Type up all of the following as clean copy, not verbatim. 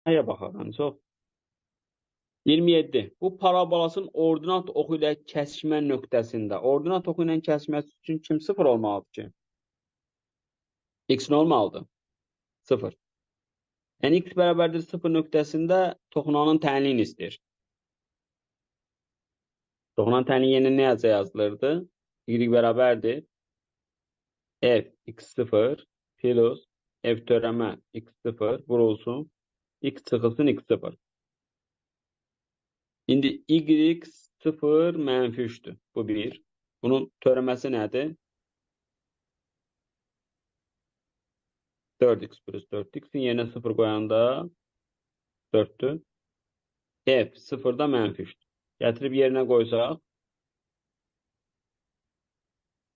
Nəyə baxarsan çox? 27. Bu parabolasının ordinat oxu ilə kəsişmə nöqtəsində. Ordinat oxu ilə kəsişməsi üçün kim 0 olmalıdır ki? X nə olmalıdır? 0. Yəni x bərabərdir 0 nöqtəsində toxunanın tənliyini istəyir. Toxunan tənliyi yerinə nə yazılırdı? Y bərabərdir f x0 plus f törəmə x0 vurulsun x çıxılsın x0. İndi y0 mənfi 3'dür. Bu 1. Bunun törəməsi nədir? 4x plus 4x'in yerine 0 qoyanda 4'tür. F 0'da mənfi 3'dür. Gətirib yerine qoysaq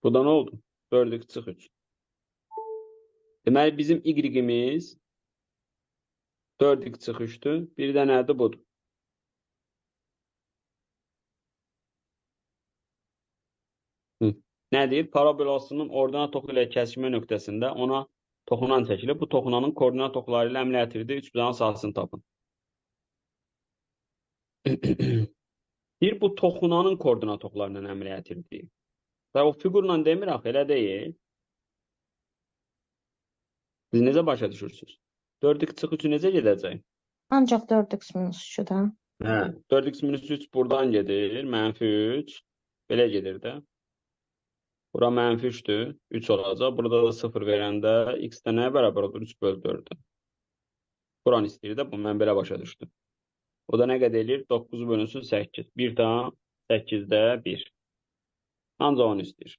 bu da nə oldu? 4x çıx 3. Deməli bizim y'imiz 4x çıx 3'dür. Bir də nədir? Budur. Nə deyir? Parabolasının ordinat oxu ilə kəsişmə nöqtəsində ona toxunan çəkilir. Bu toxunanın koordinat oxuları ilə əmələ gətirdiyi üçbucağın sahəsini tapın. Bir bu toxunanın koordinat oxularından əmələ gətirdiyi. Və o fiqurla demir axı, elə deyil. Siz necə başa düşürsünüz? 4x çıx 3 necə gedəcək? Ancaq 4x minus 3-də. Hə, 4x minus 3 buradan gedir. Mənfi 3. Belə gedir də. Bura mənfi 3'dür. 3 olacaq. Burada da 0 verəndə x də nəyə bərabər olur? 3 bölü 4'də. Buranı istəyir də. Bu mən belə başa düşdüm. O da nə qədər edir? 9 bölünsün 8. 1 tam 8'də 1. Ancaq onu istəyir.